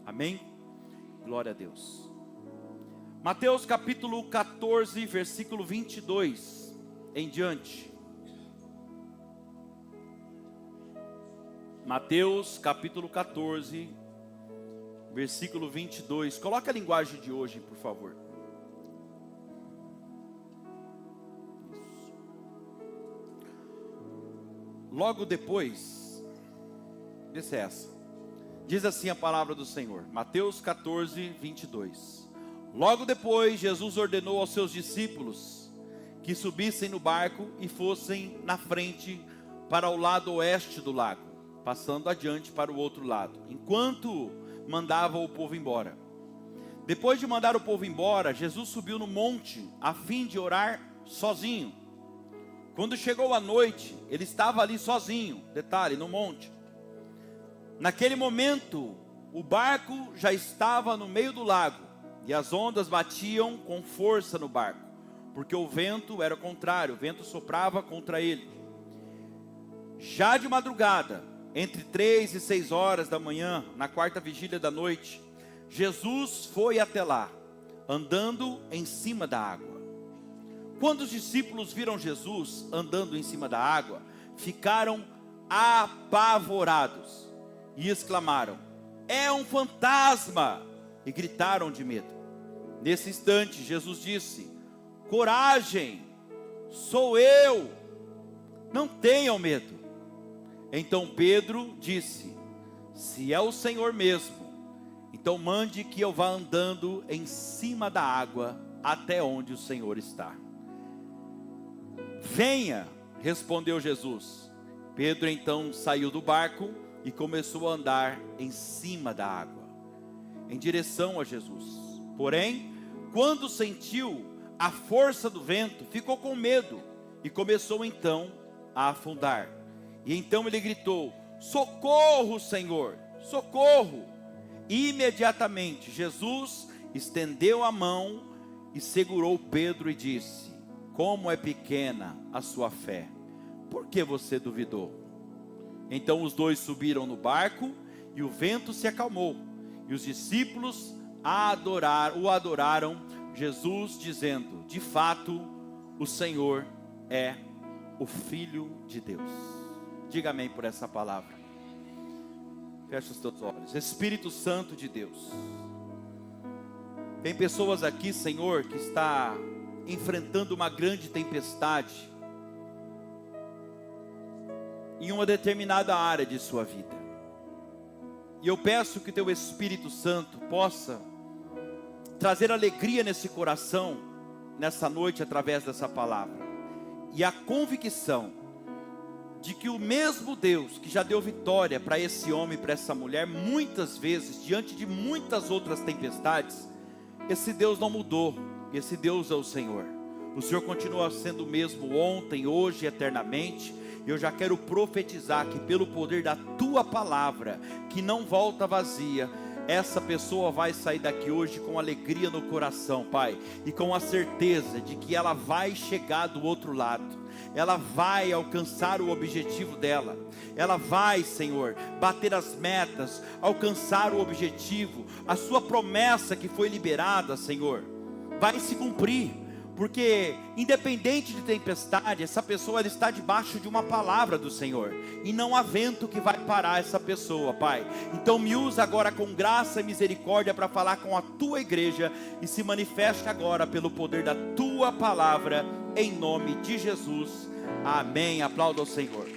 Amém? Glória a Deus. Mateus capítulo 14, versículo 22 em diante. Mateus capítulo 14, versículo 22. Coloca a linguagem de hoje, por favor. Logo depois, essa é essa. Diz assim a palavra do Senhor. Mateus 14, 22. Logo depois, Jesus ordenou aos seus discípulos que subissem no barco e fossem na frente para o lado oeste do lago, passando adiante para o outro lado, enquanto mandava o povo embora. Depois de mandar o povo embora, Jesus subiu no monte a fim de orar sozinho. Quando chegou a noite, ele estava ali sozinho, detalhe, no monte. Naquele momento, o barco já estava no meio do lago, e as ondas batiam com força no barco, porque o vento era contrário, o vento soprava contra ele. Já de madrugada, entre 3 e 6 horas da manhã, na quarta vigília da noite, Jesus foi até lá, andando em cima da água. Quando os discípulos viram Jesus andando em cima da água, ficaram apavorados e exclamaram: "É um fantasma!" e gritaram de medo. Nesse instante, Jesus disse: "Coragem, sou eu, não tenham medo." Então Pedro disse: "Se é o Senhor mesmo, então mande que eu vá andando em cima da água até onde o Senhor está." "Venha", respondeu Jesus. Pedro então saiu do barco e começou a andar em cima da água, em direção a Jesus. Porém, quando sentiu a força do vento, ficou com medo e começou então a afundar. E então ele gritou: "Socorro, Senhor, socorro!" E imediatamente Jesus estendeu a mão e segurou Pedro e disse: "Como é pequena a sua fé, por que você duvidou?" Então os dois subiram no barco e o vento se acalmou. E os discípulos o adoraram, Jesus dizendo: "De fato, o Senhor é o Filho de Deus." Diga amém por essa palavra. Feche os teus olhos. Espírito Santo de Deus, tem pessoas aqui, Senhor, que está enfrentando uma grande tempestade em uma determinada área de sua vida. E eu peço que teu Espírito Santo possa trazer alegria nesse coração, nessa noite, através dessa palavra. E a convicção de que o mesmo Deus que já deu vitória para esse homem, para essa mulher, muitas vezes, diante de muitas outras tempestades, esse Deus não mudou. Esse Deus é o Senhor. O Senhor continua sendo o mesmo ontem, hoje e eternamente. Eu já quero profetizar que pelo poder da tua palavra, que não volta vazia, essa pessoa vai sair daqui hoje com alegria no coração, Pai, e com a certeza de que ela vai chegar do outro lado. Ela vai alcançar o objetivo dela. Ela vai, Senhor, bater as metas, alcançar o objetivo. A sua promessa que foi liberada, Senhor, vai se cumprir. Porque independente de tempestade, essa pessoa ela está debaixo de uma palavra do Senhor. E não há vento que vai parar essa pessoa, Pai. Então me usa agora com graça e misericórdia para falar com a tua igreja. E se manifeste agora pelo poder da tua palavra, em nome de Jesus. Amém. Aplauda ao Senhor.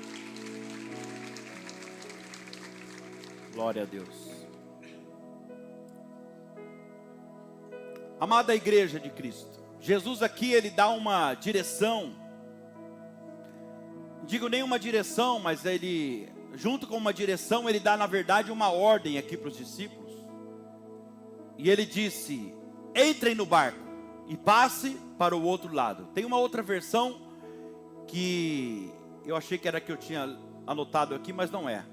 Glória a Deus. Amada igreja de Cristo, Jesus aqui ele dá uma direção, não digo nem uma direção, mas ele, junto com uma direção, ele dá na verdade uma ordem aqui para os discípulos. E ele disse: "Entrem no barco e passe para o outro lado." Tem uma outra versão que eu achei que era a que eu tinha anotado aqui, mas não é.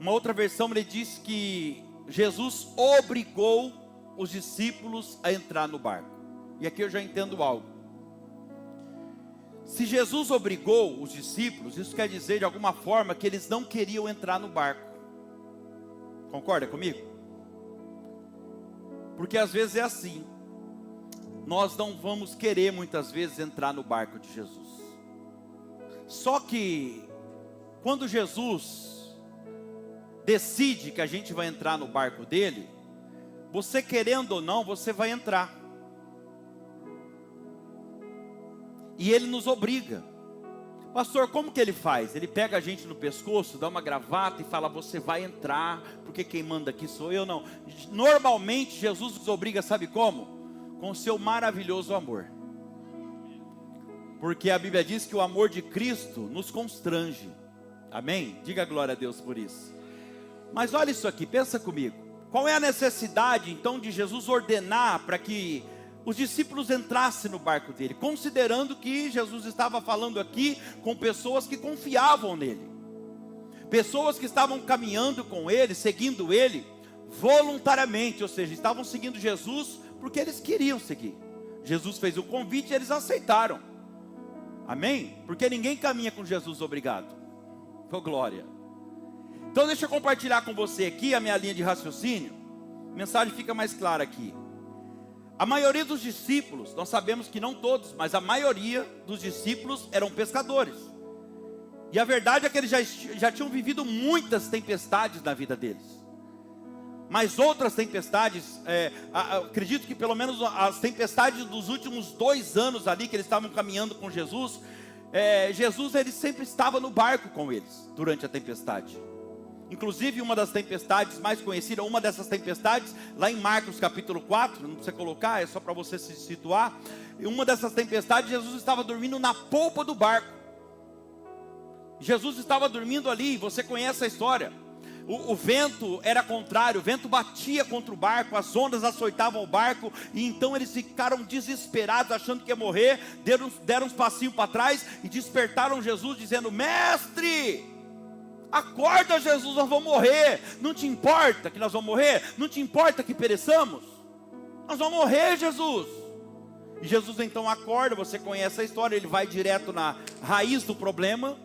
Uma outra versão ele diz que Jesus obrigou os discípulos a entrar no barco. E aqui eu já entendo algo. Se Jesus obrigou os discípulos, isso quer dizer de alguma forma que eles não queriam entrar no barco. Concorda comigo? Porque às vezes é assim. Nós não vamos querer muitas vezes entrar no barco de Jesus. Só que quando Jesus decide que a gente vai entrar no barco dele, você querendo ou não, você vai entrar. E ele nos obriga. Pastor, como que ele faz? Ele pega a gente no pescoço, dá uma gravata e fala, você vai entrar, porque quem manda aqui sou eu, não. Normalmente Jesus nos obriga, sabe como? Com o seu maravilhoso amor. Porque a Bíblia diz que o amor de Cristo nos constrange. Amém? Diga glória a Deus por isso. Mas olha isso aqui, pensa comigo. Qual é a necessidade então de Jesus ordenar para que os discípulos entrassem no barco dele, considerando que Jesus estava falando aqui com pessoas que confiavam nele, pessoas que estavam caminhando com ele, seguindo ele voluntariamente, ou seja, estavam seguindo Jesus porque eles queriam seguir. Jesus fez o convite e eles aceitaram. Amém? Porque ninguém caminha com Jesus obrigado. Oh, glória. Então deixa eu compartilhar com você aqui a minha linha de raciocínio. A mensagem fica mais clara aqui. A maioria dos discípulos, nós sabemos que não todos, mas a maioria dos discípulos eram pescadores. E a verdade é que eles já tinham vivido muitas tempestades na vida deles. Mas outras tempestades, acredito que pelo menos as tempestades dos últimos 2 anos ali, que eles estavam caminhando com Jesus, Jesus ele sempre estava no barco com eles, durante a tempestade. Inclusive uma das tempestades mais conhecidas, uma dessas tempestades, lá em Marcos capítulo 4, não precisa colocar, é só para você se situar. Uma dessas tempestades, Jesus estava dormindo na polpa do barco. Jesus estava dormindo ali, você conhece a história. O vento era contrário, o vento batia contra o barco, as ondas açoitavam o barco, e então eles ficaram desesperados, achando que ia morrer, deram uns passinhos para trás, e despertaram Jesus, dizendo, mestre, acorda Jesus, nós vamos morrer, não te importa que nós vamos morrer? Não te importa que pereçamos? Nós vamos morrer, Jesus. E Jesus então acorda, você conhece a história, ele vai direto na raiz do problema,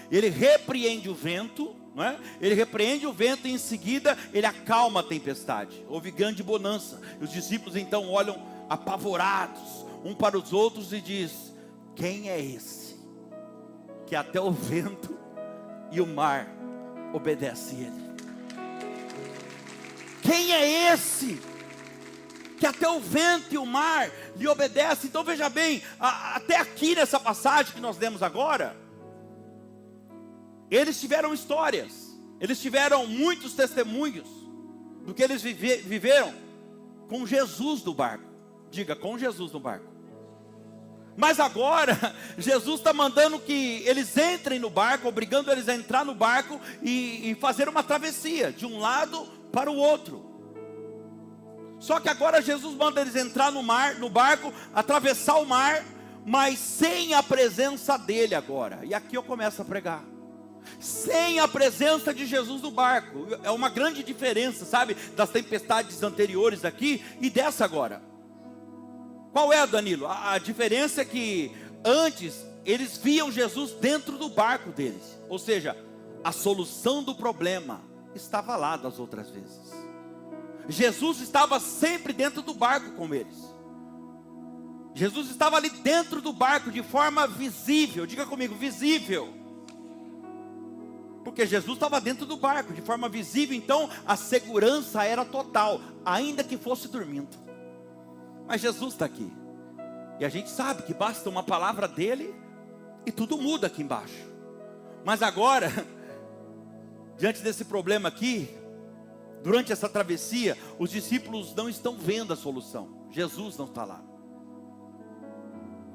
ele repreende o vento, não é? Ele repreende o vento e em seguida ele acalma a tempestade. Houve grande bonança. E os discípulos então olham apavorados um para os outros e diz, quem é esse que até o vento e o mar obedece ele? Quem é esse que até o vento e o mar lhe obedecem? Então veja bem, até aqui nessa passagem que nós lemos agora, eles tiveram histórias, eles tiveram muitos testemunhos do que eles viveram com Jesus no barco. Diga, com Jesus no barco. Mas agora, Jesus está mandando que eles entrem no barco, obrigando eles a entrar no barco e fazer uma travessia, de um lado para o outro. Só que agora Jesus manda eles entrar no barco, atravessar o mar, mas sem a presença dele agora. E aqui eu começo a pregar. Sem a presença de Jesus no barco. É uma grande diferença, sabe, das tempestades anteriores aqui e dessa agora. Qual é, Danilo? A diferença é que antes eles viam Jesus dentro do barco deles. Ou seja, a solução do problema estava lá das outras vezes. Jesus estava sempre dentro do barco com eles. Jesus estava ali dentro do barco de forma visível. Diga comigo, visível. Porque Jesus estava dentro do barco de forma visível, então a segurança era total, ainda que fosse dormindo. Mas Jesus está aqui, e a gente sabe que basta uma palavra dele, e tudo muda aqui embaixo. Mas agora, diante desse problema aqui, durante essa travessia, os discípulos não estão vendo a solução, Jesus não está lá.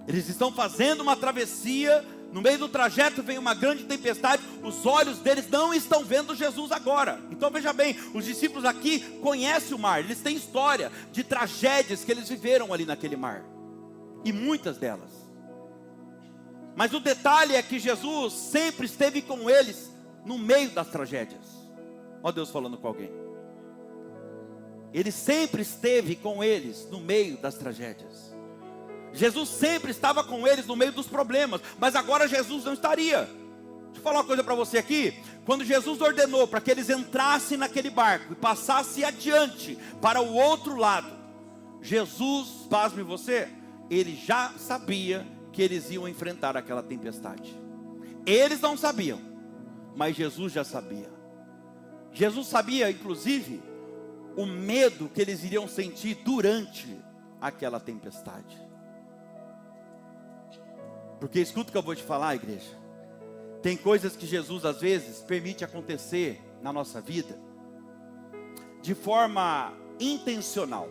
Eles estão fazendo uma travessia, no meio do trajeto vem uma grande tempestade, os olhos deles não estão vendo Jesus agora. Então veja bem, os discípulos aqui conhecem o mar, eles têm história de tragédias que eles viveram ali naquele mar, e muitas delas. Mas o detalhe é que Jesus sempre esteve com eles no meio das tragédias. Ó Deus falando com alguém. Ele sempre esteve com eles no meio das tragédias. Jesus sempre estava com eles no meio dos problemas, mas agora Jesus não estaria. Deixa eu falar uma coisa para você aqui. Quando Jesus ordenou para que eles entrassem naquele barco e passassem adiante para o outro lado, Jesus, pasme você, ele já sabia que eles iam enfrentar aquela tempestade. Eles não sabiam, mas Jesus já sabia. Jesus sabia, inclusive, o medo que eles iriam sentir durante aquela tempestade. Porque escuta o que eu vou te falar, igreja. Tem coisas que Jesus às vezes permite acontecer na nossa vida de forma intencional,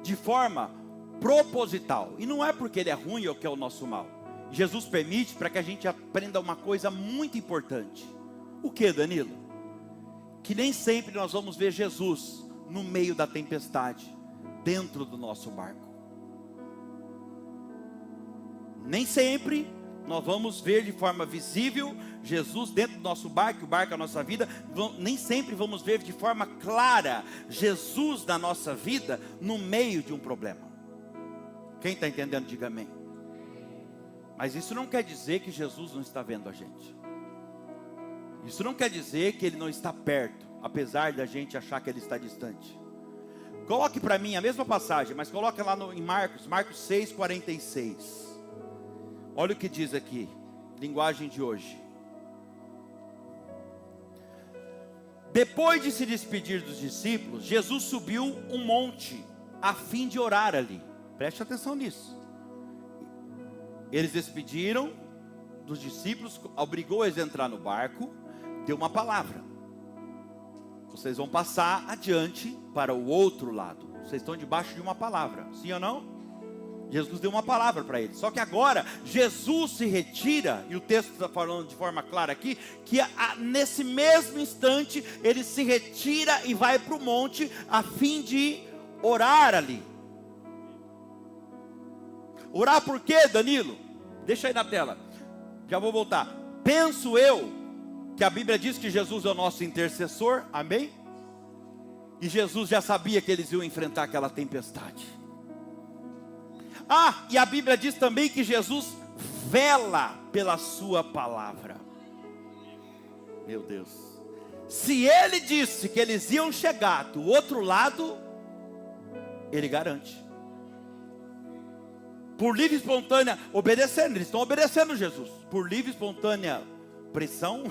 de forma proposital. E não é porque ele é ruim ou que é o nosso mal. Jesus permite para que a gente aprenda uma coisa muito importante. O que, Danilo? Que nem sempre nós vamos ver Jesus no meio da tempestade, dentro do nosso barco. Nem sempre nós vamos ver de forma visível Jesus dentro do nosso barco, o barco é a nossa vida. Nem sempre vamos ver de forma clara Jesus na nossa vida no meio de um problema. Quem está entendendo, diga amém. Mas isso não quer dizer que Jesus não está vendo a gente. Isso não quer dizer que ele não está perto, apesar da gente achar que ele está distante. Coloque para mim a mesma passagem, mas coloque lá em Marcos 6:46. Olha o que diz aqui, linguagem de hoje. Depois de se despedir dos discípulos, Jesus subiu um monte a fim de orar ali. Preste atenção nisso. Eles despediram dos discípulos, obrigou eles a entrar no barco, deu uma palavra. Vocês vão passar adiante para o outro lado. Vocês estão debaixo de uma palavra, sim ou não? Jesus deu uma palavra para eles. Só que agora Jesus se retira, e o texto está falando de forma clara aqui, que nesse mesmo instante ele se retira e vai para o monte a fim de orar ali. Orar por quê, Danilo? Deixa aí na tela, já vou voltar. Penso eu que a Bíblia diz que Jesus é o nosso intercessor, amém? E Jesus já sabia que eles iam enfrentar aquela tempestade. E a Bíblia diz também que Jesus vela pela sua palavra. Meu Deus. Se ele disse que eles iam chegar do outro lado, ele garante. Por livre e espontânea, obedecendo, eles estão obedecendo Jesus. Por livre e espontânea pressão,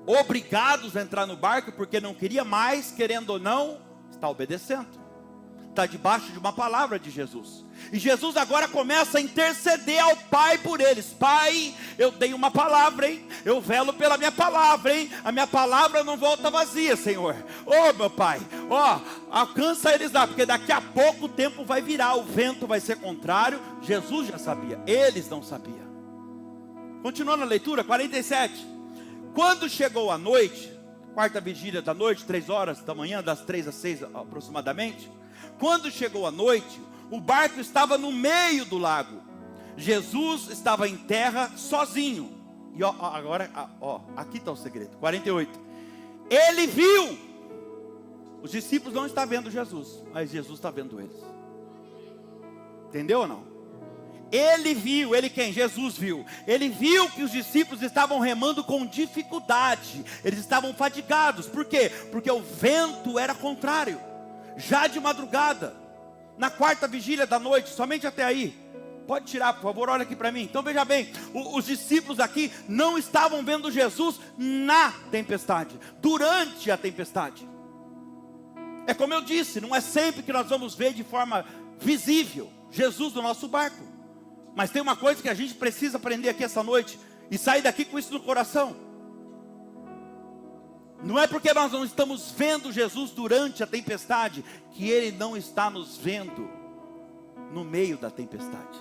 obrigados a entrar no barco, porque não queria mais, querendo ou não, está obedecendo. Está debaixo de uma palavra de Jesus. E Jesus agora começa a interceder ao Pai por eles. Pai, eu dei uma palavra, hein? Eu velo pela minha palavra, hein? A minha palavra não volta vazia, Senhor. Meu Pai, alcança eles lá, porque daqui a pouco o tempo vai virar, o vento vai ser contrário. Jesus já sabia, eles não sabiam. Continuando a leitura, 47. Quando chegou a noite, quarta vigília da noite, 3 horas da manhã, das 3 às 6 aproximadamente. Quando chegou a noite, o barco estava no meio do lago. Jesus estava em terra sozinho. E agora, aqui está o segredo. 48. Ele viu. Os discípulos não estão vendo Jesus, mas Jesus está vendo eles. Entendeu ou não? Ele viu, ele quem? Jesus viu. Ele viu que os discípulos estavam remando com dificuldade. Eles estavam fadigados. Por quê? Porque o vento era contrário. Já de madrugada, na quarta vigília da noite, somente até aí. Pode tirar, por favor, olha aqui para mim. Então veja bem, os discípulos aqui não estavam vendo Jesus na tempestade, durante a tempestade. É como eu disse, não é sempre que nós vamos ver de forma visível Jesus no nosso barco. Mas tem uma coisa que a gente precisa aprender aqui essa noite e sair daqui com isso no coração. Não é porque nós não estamos vendo Jesus durante a tempestade que Ele não está nos vendo no meio da tempestade.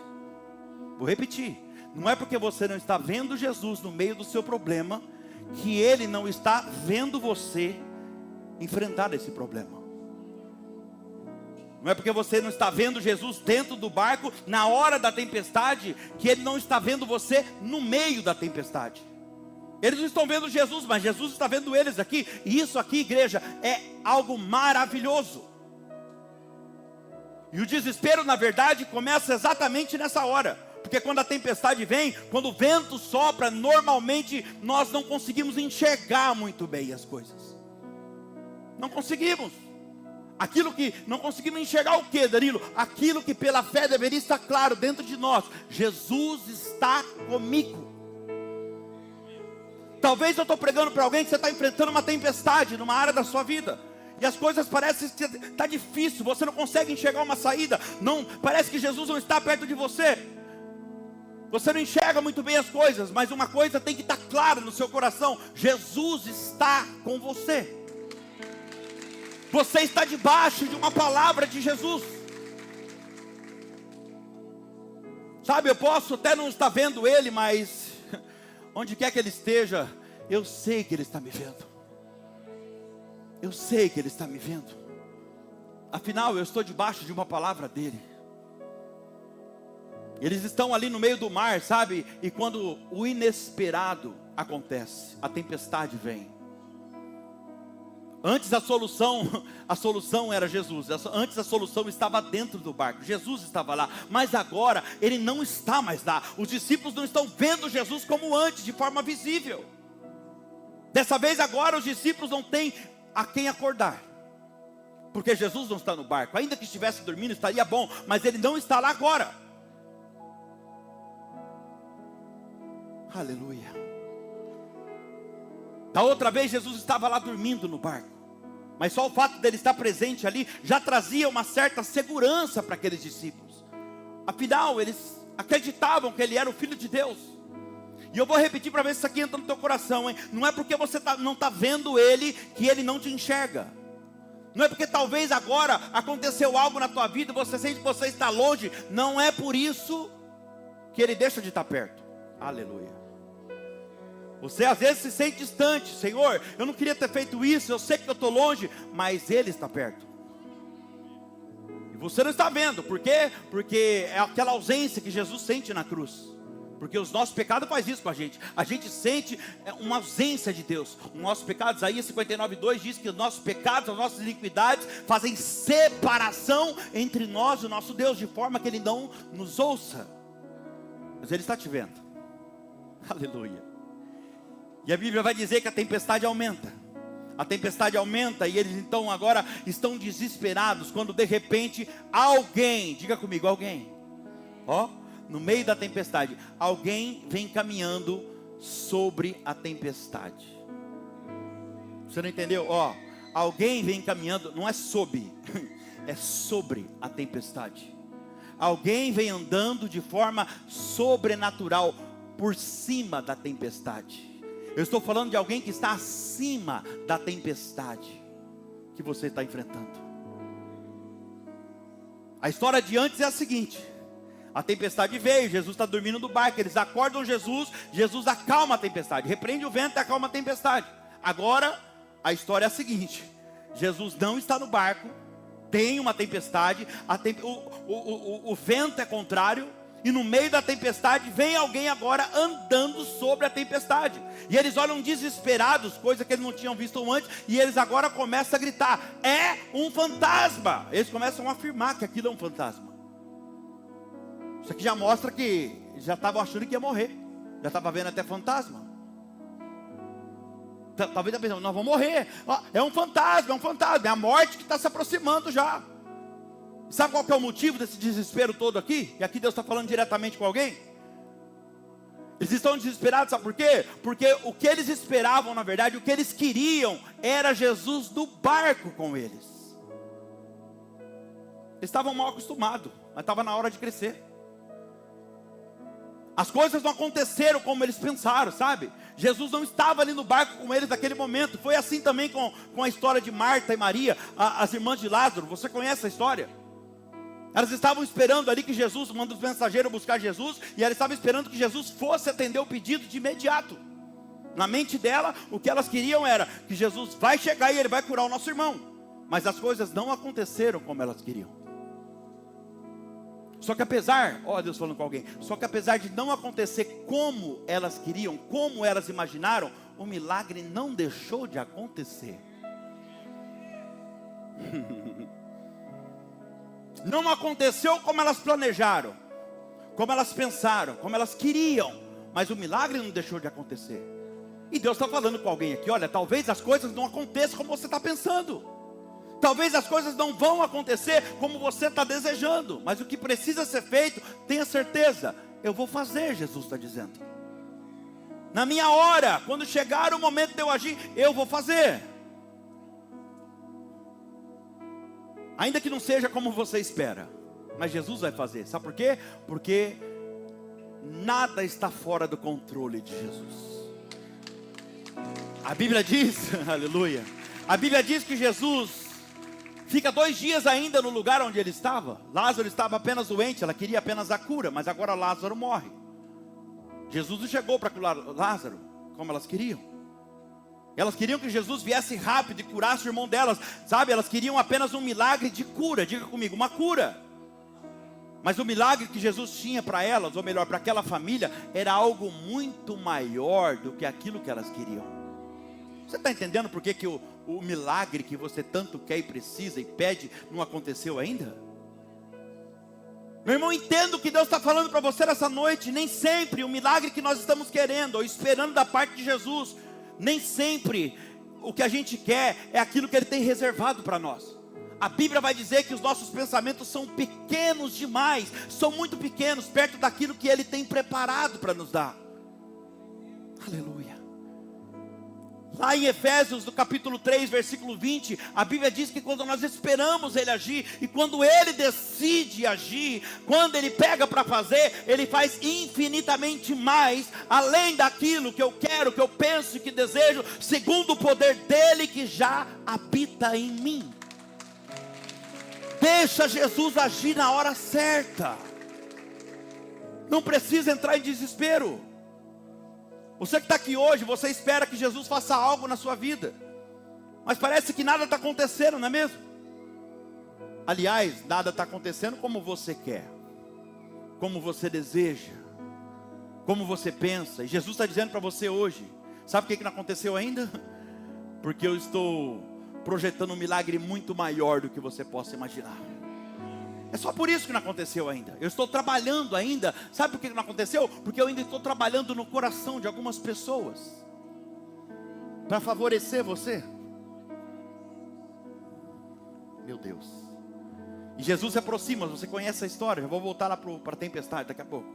Vou repetir. Não é porque você não está vendo Jesus no meio do seu problema que Ele não está vendo você enfrentar esse problema. Não é porque você não está vendo Jesus dentro do barco na hora da tempestade que Ele não está vendo você no meio da tempestade. Eles não estão vendo Jesus, mas Jesus está vendo eles aqui. E isso aqui, igreja, é algo maravilhoso. E o desespero, na verdade, começa exatamente nessa hora. Porque quando a tempestade vem, quando o vento sopra, normalmente nós não conseguimos enxergar muito bem as coisas. Não conseguimos. Aquilo que não conseguimos enxergar o quê, Danilo? Aquilo que pela fé deveria estar claro dentro de nós. Jesus está comigo. Talvez eu estou pregando para alguém que você está enfrentando uma tempestade numa área da sua vida. E as coisas parecem que está difícil, você não consegue enxergar uma saída. Não, parece que Jesus não está perto de você. Você não enxerga muito bem as coisas, mas uma coisa tem que estar clara no seu coração: Jesus está com você. Você está debaixo de uma palavra de Jesus. Sabe, eu posso até não estar vendo Ele, mas onde quer que Ele esteja, eu sei que Ele está me vendo. Eu sei que Ele está me vendo. Afinal, eu estou debaixo de uma palavra dEle. Eles estão ali no meio do mar, sabe? E quando o inesperado acontece, a tempestade vem. Antes a solução era Jesus. Antes a solução estava dentro do barco. Jesus estava lá, mas agora Ele não está mais lá. Os discípulos não estão vendo Jesus como antes, de forma visível. Dessa vez agora os discípulos não têm a quem acordar, porque Jesus não está no barco. Ainda que estivesse dormindo estaria bom, mas Ele não está lá agora. Aleluia. Da outra vez Jesus estava lá dormindo no barco, mas só o fato dele estar presente ali já trazia uma certa segurança para aqueles discípulos. Afinal, eles acreditavam que Ele era o Filho de Deus. E eu vou repetir para ver se isso aqui entra no teu coração, hein? Não é porque você não está vendo Ele que Ele não te enxerga. Não é porque talvez agora aconteceu algo na tua vida e você sente que você está longe. Não é por isso que Ele deixa de estar perto. Aleluia. Você às vezes se sente distante. Senhor, eu não queria ter feito isso, eu sei que eu estou longe, mas Ele está perto. E você não está vendo, por quê? Porque é aquela ausência que Jesus sente na cruz. Porque os nossos pecados fazem isso com a gente. A gente sente uma ausência de Deus. O nosso pecado, Isaías 59:2 diz que os nossos pecados, as nossas iniquidades fazem separação entre nós e o nosso Deus, de forma que Ele não nos ouça. Mas Ele está te vendo. Aleluia. E a Bíblia vai dizer que a tempestade aumenta. A tempestade aumenta e eles então agora estão desesperados, quando de repente alguém, diga comigo, alguém, no meio da tempestade, alguém vem caminhando sobre a tempestade. Você não entendeu? Alguém vem caminhando, não é sob, é sobre a tempestade. Alguém vem andando de forma sobrenatural, por cima da tempestade. Eu estou falando de alguém que está acima da tempestade que você está enfrentando. A história de antes é a seguinte: a tempestade veio, Jesus está dormindo no barco, eles acordam Jesus, Jesus acalma a tempestade, repreende o vento e acalma a tempestade. Agora, a história é a seguinte: Jesus não está no barco, tem uma tempestade, o vento é contrário, e no meio da tempestade vem alguém agora andando sobre a tempestade. E eles olham desesperados, coisa que eles não tinham visto antes, e eles agora começam a gritar: é um fantasma. Eles começam a afirmar que aquilo é um fantasma. Isso aqui já mostra que já estavam achando que ia morrer, já estava vendo até fantasma. Talvez está pensando: nós vamos morrer, é um fantasma, é a morte que está se aproximando já. Sabe qual que é o motivo desse desespero todo aqui? E aqui Deus está falando diretamente com alguém. Eles estão desesperados, sabe por quê? Porque o que eles esperavam, na verdade, o que eles queriam, era Jesus do barco com eles. Eles estavam mal acostumados, mas estava na hora de crescer. As coisas não aconteceram como eles pensaram, sabe? Jesus não estava ali no barco com eles naquele momento. Foi assim também com a história de Marta e Maria, as irmãs de Lázaro. Você conhece a história? Elas estavam esperando ali que Jesus, manda os mensageiros buscar Jesus, e elas estavam esperando que Jesus fosse atender o pedido de imediato. Na mente dela, o que elas queriam era que Jesus vai chegar e Ele vai curar o nosso irmão. Mas as coisas não aconteceram como elas queriam. Só que apesar, Deus falando com alguém, só que apesar de não acontecer como elas queriam, como elas imaginaram, o milagre não deixou de acontecer. Não aconteceu como elas planejaram, como elas pensaram, como elas queriam, mas o milagre não deixou de acontecer. E Deus está falando com alguém aqui: olha, talvez as coisas não aconteçam como você está pensando. Talvez as coisas não vão acontecer como você está desejando, mas o que precisa ser feito, tenha certeza, eu vou fazer, Jesus está dizendo. Na minha hora, quando chegar o momento de eu agir, eu vou fazer. Ainda que não seja como você espera, mas Jesus vai fazer. Sabe por quê? Porque nada está fora do controle de Jesus. A Bíblia diz, aleluia, a Bíblia diz que Jesus fica 2 dias ainda no lugar onde ele estava. Lázaro estava apenas doente, ela queria apenas a cura, mas agora Lázaro morre. Jesus não chegou para curar Lázaro como elas queriam. Elas queriam que Jesus viesse rápido e curasse o irmão delas, sabe? Elas queriam apenas um milagre de cura, diga comigo, uma cura. Mas o milagre que Jesus tinha para elas, ou melhor, para aquela família, era algo muito maior do que aquilo que elas queriam. Você está entendendo por que o milagre que você tanto quer e precisa e pede, não aconteceu ainda? Meu irmão, entenda o que Deus está falando para você nessa noite. Nem sempre o milagre que nós estamos querendo, ou esperando da parte de Jesus, nem sempre o que a gente quer é aquilo que Ele tem reservado para nós. A Bíblia vai dizer que os nossos pensamentos são pequenos demais, são muito pequenos, perto daquilo que Ele tem preparado para nos dar. Aleluia. Lá em Efésios, no capítulo 3, versículo 20, a Bíblia diz que quando nós esperamos Ele agir, e quando Ele decide agir, quando Ele pega para fazer, Ele faz infinitamente mais, além daquilo que eu quero, que eu penso e que desejo, segundo o poder dEle que já habita em mim. Deixa Jesus agir na hora certa. Não precisa entrar em desespero. Você que está aqui hoje, você espera que Jesus faça algo na sua vida, mas parece que nada está acontecendo, não é mesmo? Aliás, nada está acontecendo como você quer, como você deseja, como você pensa. E Jesus está dizendo para você hoje, sabe por que não aconteceu ainda? Porque eu estou projetando um milagre muito maior do que você possa imaginar. É só por isso que não aconteceu ainda. Eu estou trabalhando ainda. Sabe por que não aconteceu? Porque eu ainda estou trabalhando no coração de algumas pessoas, para favorecer você. Meu Deus. E Jesus se aproxima. Você conhece a história? Já vou voltar lá para a tempestade daqui a pouco.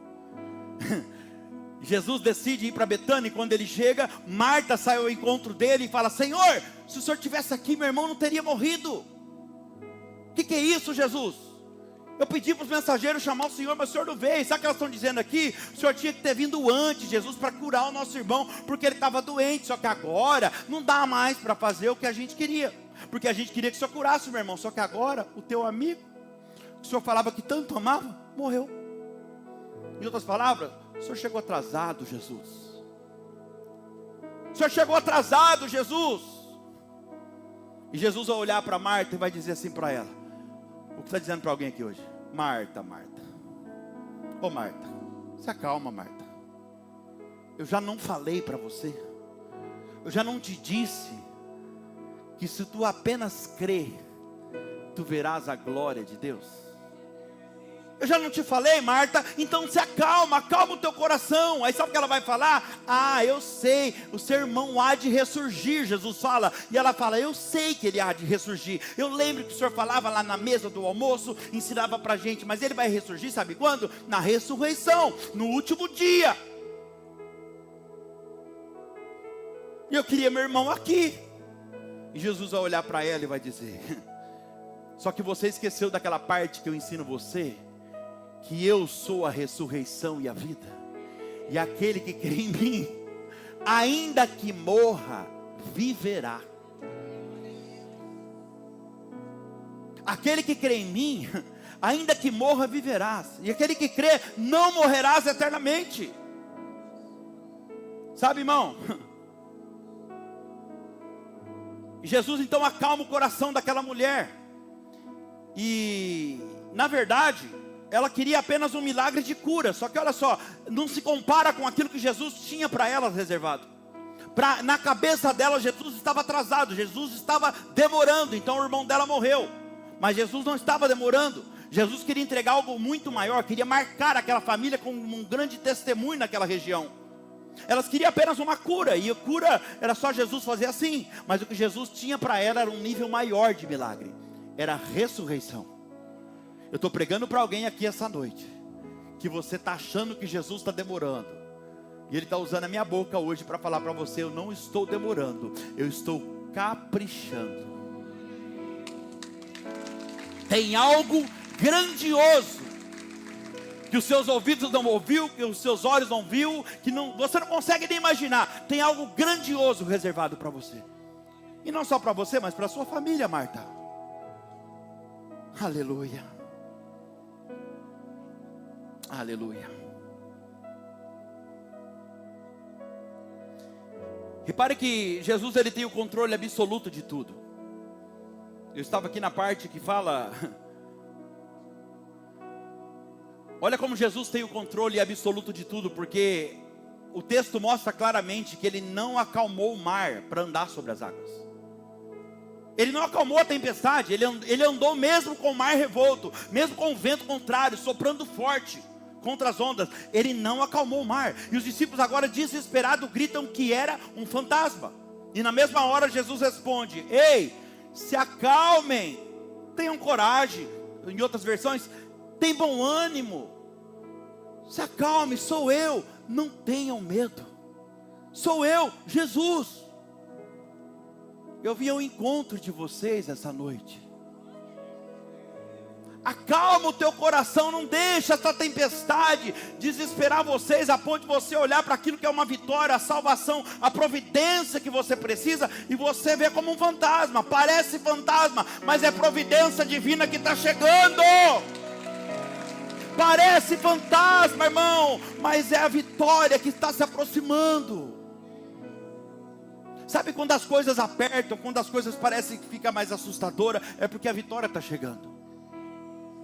Jesus decide ir para Betânia, e quando ele chega, Marta sai ao encontro dele e fala: Senhor, se o Senhor estivesse aqui, meu irmão não teria morrido. O que é isso, Jesus? Eu pedi para os mensageiros chamar o Senhor, mas o Senhor não veio. Sabe o que elas estão dizendo aqui? O Senhor tinha que ter vindo antes, Jesus, para curar o nosso irmão, porque ele estava doente. Só que agora não dá mais para fazer o que a gente queria, porque a gente queria que o Senhor curasse o meu irmão. Só que agora o teu amigo, que o Senhor falava que tanto amava, morreu. Em outras palavras, o Senhor chegou atrasado, Jesus. O Senhor chegou atrasado, Jesus. E Jesus vai olhar para Marta e vai dizer assim para ela: o que está dizendo para alguém aqui hoje? Marta, Marta. Ô Marta, se acalma, Marta. Eu já não falei para você? Eu já não te disse que se tu apenas crer, tu verás a glória de Deus? Eu já não te falei, Marta? Então se acalma, acalma o teu coração. Aí sabe o que ela vai falar? Ah, eu sei, o seu irmão há de ressurgir, Jesus fala. E ela fala: eu sei que ele há de ressurgir. Eu lembro que o Senhor falava lá na mesa do almoço, ensinava para a gente. Mas ele vai ressurgir, sabe quando? Na ressurreição, no último dia. E eu queria meu irmão aqui. E Jesus vai olhar para ela e vai dizer: só que você esqueceu daquela parte que eu ensino você, que eu sou a ressurreição e a vida, e aquele que crê em mim, ainda que morra, viverá. Aquele que crê em mim, ainda que morra, viverás. E aquele que crê, não morrerás eternamente. Sabe, irmão? Jesus então acalma o coração daquela mulher. E na verdade, ela queria apenas um milagre de cura. Só que olha só, não se compara com aquilo que Jesus tinha para ela reservado. Na cabeça dela, Jesus estava atrasado, Jesus estava demorando. Então o irmão dela morreu, mas Jesus não estava demorando. Jesus queria entregar algo muito maior, queria marcar aquela família com um grande testemunho naquela região. Elas queriam apenas uma cura, e a cura era só Jesus fazer assim. Mas o que Jesus tinha para ela era um nível maior de milagre. Era a ressurreição. Eu estou pregando para alguém aqui essa noite, que você está achando que Jesus está demorando. E Ele está usando a minha boca hoje para falar para você: eu não estou demorando, eu estou caprichando. Tem algo grandioso que os seus ouvidos não ouviu, que os seus olhos não viu, que você não consegue nem imaginar. Tem algo grandioso reservado para você. E não só para você, mas para a sua família, Marta. Aleluia. Aleluia. Repare que Jesus, ele tem o controle absoluto de tudo. Eu estava aqui na parte que fala... Olha como Jesus tem o controle absoluto de tudo, porque o texto mostra claramente que Ele não acalmou o mar para andar sobre as águas. Ele não acalmou a tempestade, ele andou mesmo com o mar revolto, mesmo com o vento contrário, soprando forte contra as ondas. Ele não acalmou o mar. E os discípulos agora desesperados gritam que era um fantasma. E na mesma hora Jesus responde: ei, se acalmem, tenham coragem. Em outras versões, tem bom ânimo, se acalme, sou eu, não tenham medo, sou eu, Jesus. Eu vim ao encontro de vocês essa noite. Acalma o teu coração, não deixa essa tempestade desesperar vocês, a ponto de você olhar para aquilo que é uma vitória, a salvação, a providência que você precisa, e você vê como um fantasma. Parece fantasma, mas é providência divina que está chegando. Parece fantasma, irmão, mas é a vitória que está se aproximando. Sabe quando as coisas apertam, quando as coisas parecem que fica mais assustadora, é porque a vitória está chegando.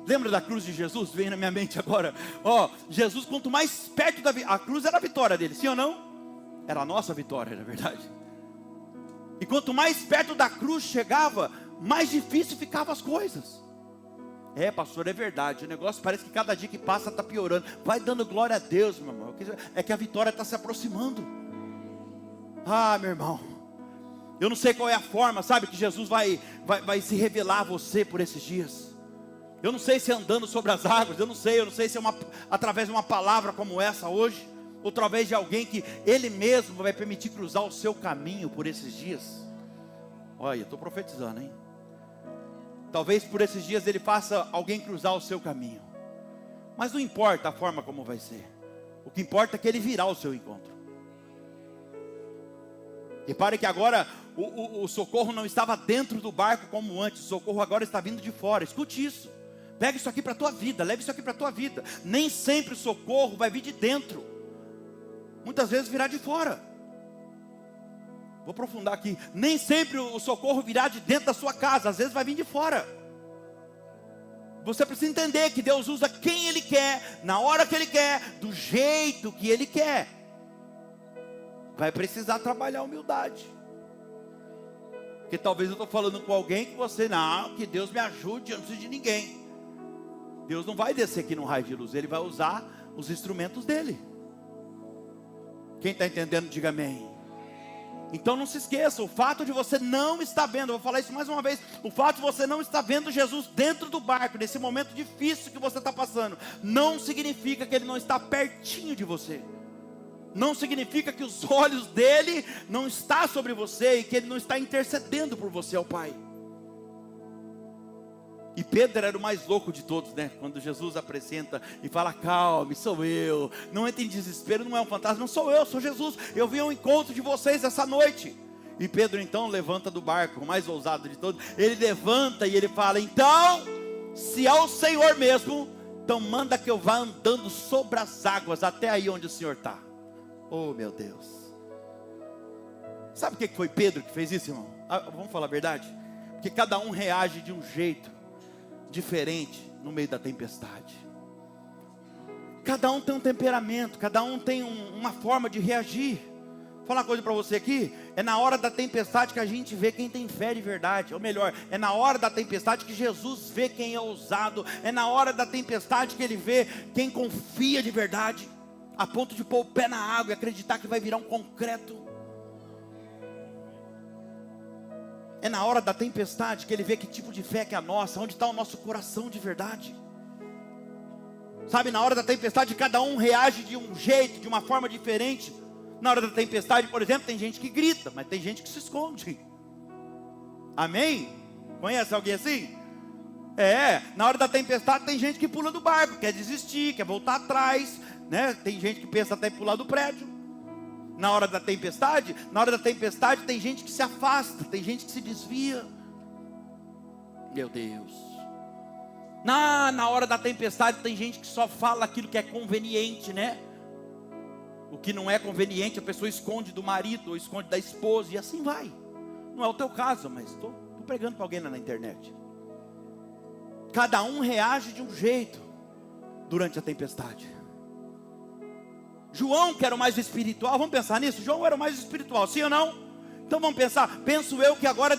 Lembra da cruz de Jesus? Vem na minha mente agora. Jesus, quanto mais perto a cruz era a vitória dele, sim ou não? Era a nossa vitória, na verdade. E quanto mais perto da cruz chegava, mais difícil ficavam as coisas. É, pastor, é verdade. O negócio parece que cada dia que passa está piorando. Vai dando glória a Deus, meu irmão. É que a vitória está se aproximando. Ah, meu irmão, eu não sei qual é a forma, sabe, que Jesus vai se revelar a você por esses dias. Eu não sei se é andando sobre as águas. Eu não sei se é através de uma palavra como essa hoje, ou através de alguém que Ele mesmo vai permitir cruzar o seu caminho por esses dias. Olha, eu estou profetizando, hein? Talvez por esses dias Ele faça alguém cruzar o seu caminho. Mas não importa a forma como vai ser. O que importa é que Ele virá ao seu encontro. Repare que agora o socorro não estava dentro do barco como antes. O socorro agora está vindo de fora. Escute isso. Pega isso aqui para a tua vida. Leve isso aqui para a tua vida. Nem sempre o socorro vai vir de dentro. Muitas vezes virá de fora. Vou aprofundar aqui. Nem sempre o socorro virá de dentro da sua casa. Às vezes vai vir de fora. Você precisa entender que Deus usa quem Ele quer, na hora que Ele quer, do jeito que Ele quer. Vai precisar trabalhar a humildade. Porque talvez eu estou falando com alguém que você, não, que Deus me ajude, eu não preciso de ninguém. Deus não vai descer aqui no raio de luz. Ele vai usar os instrumentos dele. Quem está entendendo, diga amém. Então não se esqueça, o fato de você não estar vendo, eu vou falar isso mais uma vez, o fato de você não estar vendo Jesus dentro do barco, nesse momento difícil que você está passando, não significa que Ele não está pertinho de você. Não significa que os olhos dele não estão sobre você e que Ele não está intercedendo por você ao Pai. E Pedro era o mais louco de todos, né? Quando Jesus apresenta e fala: calme, sou eu. Não entre em desespero, não é um fantasma, não sou eu, sou Jesus. Eu vim ao encontro de vocês essa noite. E Pedro então levanta do barco, o mais ousado de todos. Ele levanta e ele fala: então, se é o Senhor mesmo, então manda que eu vá andando sobre as águas até aí onde o Senhor está. Oh, meu Deus. Sabe o que foi Pedro que fez isso, irmão? Vamos falar a verdade? Porque cada um reage de um jeito diferente no meio da tempestade. Cada um tem um temperamento, cada um tem uma forma de reagir. Vou falar uma coisa para você aqui. É na hora da tempestade que a gente vê quem tem fé de verdade. Ou melhor, é na hora da tempestade que Jesus vê quem é ousado. É na hora da tempestade que Ele vê quem confia de verdade. a ponto de pôr o pé na água e acreditar que vai virar um concreto. É na hora da tempestade que ele vê que tipo de fé que é a nossa, onde está o nosso coração de verdade. Sabe, na hora da tempestade cada um reage de um jeito, de uma forma diferente. Na hora da tempestade, por exemplo, tem gente que grita, mas tem gente que se esconde. Amém? Conhece alguém assim? Na hora da tempestade tem gente que pula do barco, quer desistir, quer voltar atrás, né? Tem gente que pensa até em pular do prédio. Na hora da tempestade tem gente que se afasta, tem gente que se desvia. Meu Deus. Na hora da tempestade tem gente que só fala aquilo que é conveniente, né? O que não é conveniente a pessoa esconde do marido ou esconde da esposa e assim vai. Não é o teu caso, mas estou pregando para alguém lá na internet. Cada um reage de um jeito durante a tempestade. João, que era o mais espiritual, vamos pensar nisso? João era o mais espiritual, sim ou não? Então vamos pensar, penso eu que agora,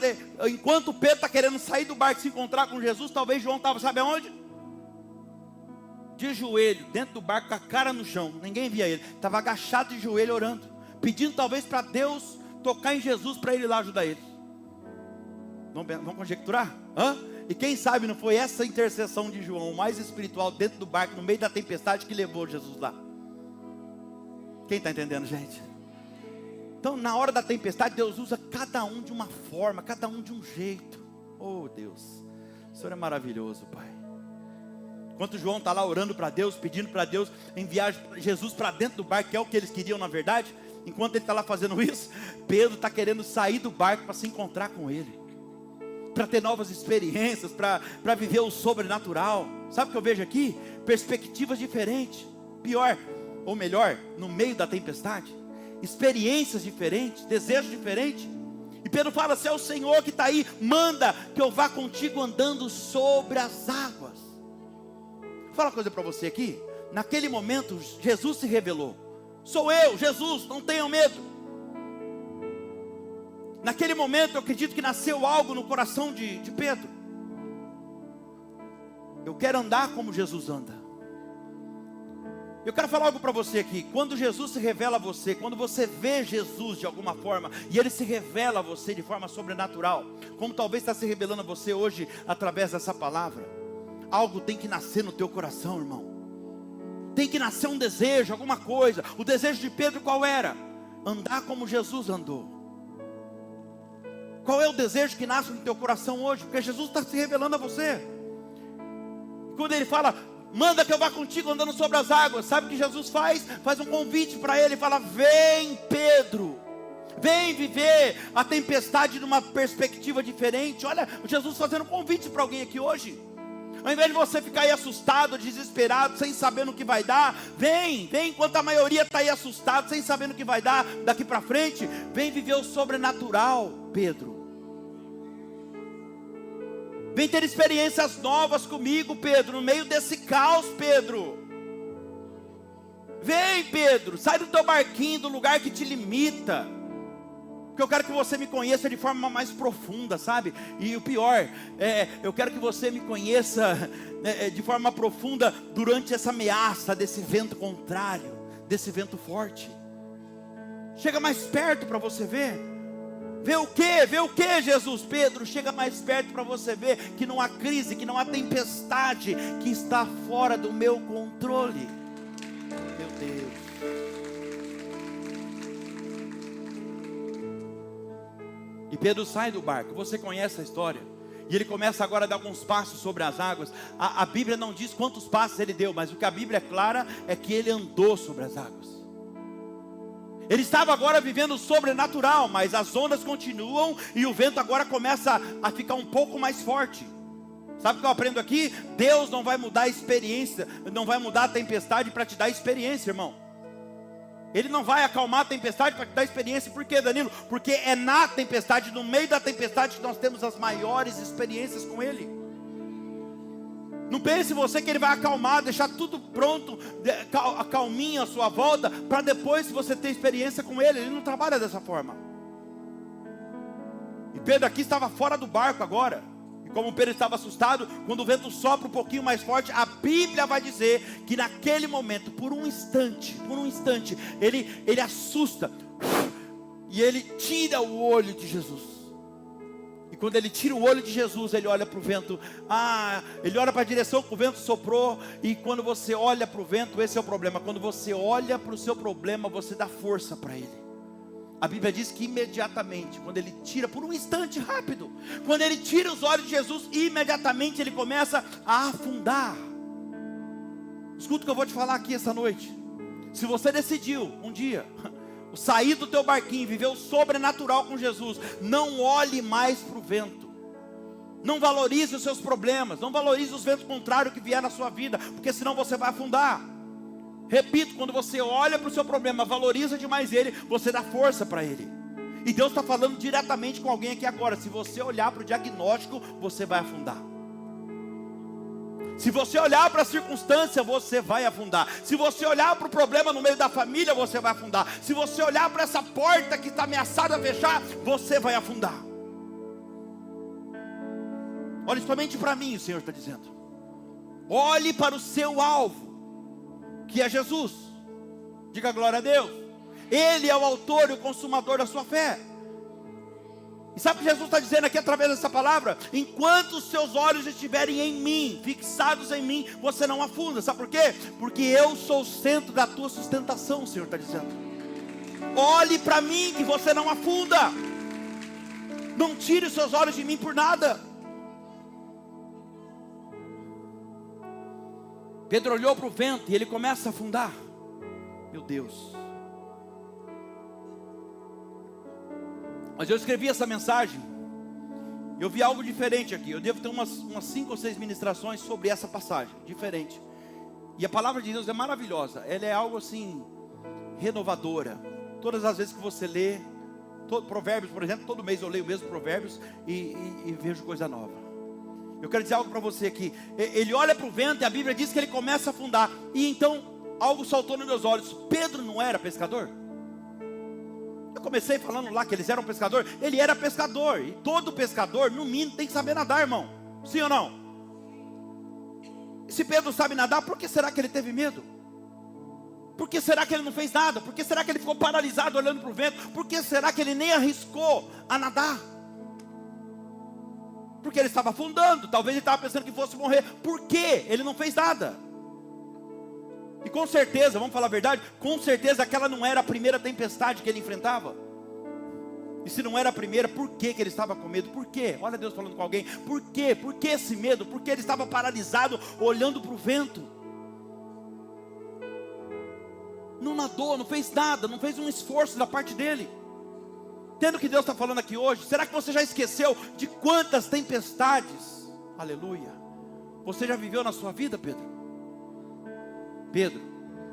enquanto Pedro está querendo sair do barco e se encontrar com Jesus, talvez João estava, sabe aonde? De joelho, dentro do barco, com a cara no chão, ninguém via ele, estava agachado de joelho orando, pedindo talvez para Deus tocar em Jesus para ele ir lá ajudar ele. Vamos conjecturar? E quem sabe não foi essa intercessão de João, o mais espiritual, dentro do barco, no meio da tempestade, que levou Jesus lá? Quem está entendendo, gente? Então, na hora da tempestade, Deus usa cada um de uma forma, cada um de um jeito. Oh Deus, o Senhor é maravilhoso, Pai. Enquanto João está lá orando para Deus, pedindo para Deus enviar Jesus para dentro do barco, que é o que eles queriam na verdade. Enquanto ele está lá fazendo isso, Pedro está querendo sair do barco para se encontrar com ele, para ter novas experiências, para viver o sobrenatural. Sabe o que eu vejo aqui? Perspectivas diferentes. Pior, ou melhor, no meio da tempestade, experiências diferentes, desejos diferentes. E Pedro fala: se é o Senhor que está aí, manda que eu vá contigo andando sobre as águas. Vou falar uma coisa para você aqui. Naquele momento Jesus se revelou: sou eu, Jesus, não tenham medo. Naquele momento eu acredito que nasceu algo no coração de Pedro. Eu quero andar como Jesus anda. Eu quero falar algo para você aqui. Quando Jesus se revela a você, quando você vê Jesus de alguma forma, e Ele se revela a você de forma sobrenatural, como talvez está se revelando a você hoje através dessa palavra, algo tem que nascer no teu coração, irmão. Tem que nascer um desejo, alguma coisa. O desejo de Pedro qual era? Andar como Jesus andou. Qual é o desejo que nasce no teu coração hoje? Porque Jesus está se revelando a você. Quando Ele fala: manda que eu vá contigo andando sobre as águas, sabe o que Jesus faz? Faz um convite para ele, fala: vem Pedro, vem viver a tempestade numa perspectiva diferente. Olha, Jesus fazendo um convite para alguém aqui hoje. Ao invés de você ficar aí assustado, desesperado, sem saber no que vai dar, vem enquanto a maioria está aí assustado, sem saber no que vai dar daqui para frente. Vem viver o sobrenatural, Pedro. Vem ter experiências novas comigo, Pedro, no meio desse caos, Pedro. Vem, Pedro, sai do teu barquinho, do lugar que te limita. Porque eu quero que você me conheça de forma mais profunda, sabe? E o pior, eu quero que você me conheça de forma profunda durante essa ameaça desse vento contrário, desse vento forte. Chega mais perto para você ver. Vê o que? Vê o que, Jesus? Pedro, chega mais perto para você ver que não há crise, que não há tempestade que está fora do meu controle. Meu Deus. E Pedro sai do barco, você conhece a história. E ele começa agora a dar alguns passos sobre as águas. A Bíblia não diz quantos passos ele deu, mas o que a Bíblia é clara é que ele andou sobre as águas. Ele estava agora vivendo o sobrenatural, mas as ondas continuam e o vento agora começa a ficar um pouco mais forte. Sabe o que eu aprendo aqui? Deus não vai mudar a experiência, não vai mudar a tempestade para te dar experiência, irmão. Ele não vai acalmar a tempestade para te dar experiência. Por quê, Danilo? Porque é na tempestade, no meio da tempestade, que nós temos as maiores experiências com Ele. Não pense você que Ele vai acalmar, deixar tudo pronto, calminho à sua volta, para depois você ter experiência com Ele. Ele não trabalha dessa forma. E Pedro aqui estava fora do barco agora. E Como Pedro estava assustado, quando o vento sopra um pouquinho mais forte, a Bíblia vai dizer que naquele momento, por um instante, ele assusta, e ele tira o olho de Jesus. E quando ele tira o olho de Jesus, ele olha para o vento, ele olha para a direção que o vento soprou. E quando você olha para o vento, esse é o problema, quando você olha para o seu problema, você dá força para ele. A Bíblia diz que imediatamente, quando ele tira, por um instante rápido, quando ele tira os olhos de Jesus, imediatamente ele começa a afundar. Escuta o que eu vou te falar aqui essa noite. Se você decidiu um dia sair do teu barquinho, viver o sobrenatural com Jesus, não olhe mais para o vento. Não valorize os seus problemas, não valorize os ventos contrários que vier na sua vida, porque senão você vai afundar. Repito, quando você olha para o seu problema, valoriza demais ele, você dá força para ele. E Deus está falando diretamente com alguém aqui agora. Se você olhar para o diagnóstico, você vai afundar. Se você olhar para a circunstância, você vai afundar. Se você olhar para o problema no meio da família, você vai afundar. Se você olhar para essa porta que está ameaçada a fechar, você vai afundar. Olhe somente para mim, o Senhor está dizendo. Olhe para o seu alvo, que é Jesus. Diga glória a Deus. Ele é o autor e o consumador da sua fé. E sabe o que Jesus está dizendo aqui através dessa palavra? Enquanto os seus olhos estiverem em mim, fixados em mim, você não afunda. Sabe por quê? Porque eu sou o centro da tua sustentação, o Senhor está dizendo. Olhe para mim que você não afunda. Não tire os seus olhos de mim por nada. Pedro olhou para o vento e ele começa a afundar. Meu Deus. Mas eu escrevi essa mensagem, eu vi algo diferente aqui. Eu devo ter umas 5 ou 6 ministrações sobre essa passagem, diferente. E a palavra de Deus é maravilhosa. Ela é algo assim, renovadora. Todas as vezes que você lê, Provérbios, por exemplo, todo mês eu leio o mesmo Provérbios e vejo coisa nova. Eu quero dizer algo para você aqui. Ele olha para o vento e a Bíblia diz que ele começa a afundar. E então, algo saltou nos meus olhos. Pedro não era pescador? Eu comecei falando lá que eles eram pescador. Ele era pescador. E todo pescador, no mínimo, tem que saber nadar, irmão. Sim ou não? E se Pedro sabe nadar, por que será que ele teve medo? Por que será que ele não fez nada? Por que será que ele ficou paralisado olhando para o vento? Por que será que ele nem arriscou a nadar? Porque ele estava afundando. Talvez ele estava pensando que fosse morrer. Por que ele não fez nada? E com certeza, vamos falar a verdade, com certeza aquela não era a primeira tempestade que ele enfrentava. E se não era a primeira, por que ele estava com medo? Por quê? Olha Deus falando com alguém. Por quê? Por que esse medo? Porque ele estava paralisado, olhando para o vento. Não nadou, não fez nada, não fez um esforço da parte dele. Entendo o que Deus está falando aqui hoje? Será que você já esqueceu de quantas tempestades, aleluia, você já viveu na sua vida, Pedro? Pedro,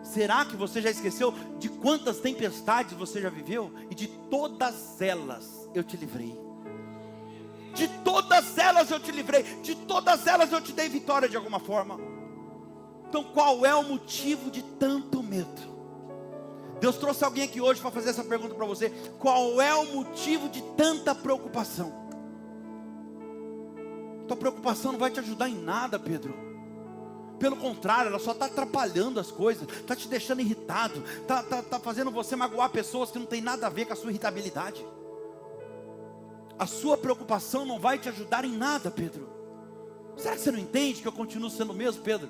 será que você já esqueceu de quantas tempestades você já viveu? E de todas elas eu te livrei. De todas elas eu te livrei. De todas elas eu te dei vitória de alguma forma. Então qual é o motivo de tanto medo? Deus trouxe alguém aqui hoje para fazer essa pergunta para você. Qual é o motivo de tanta preocupação? Tua preocupação não vai te ajudar em nada, Pedro. Pelo contrário, ela só está atrapalhando as coisas, está te deixando irritado, está fazendo você magoar pessoas que não tem nada a ver com a sua irritabilidade. A sua preocupação não vai te ajudar em nada, Pedro. Será que você não entende que eu continuo sendo o mesmo, Pedro?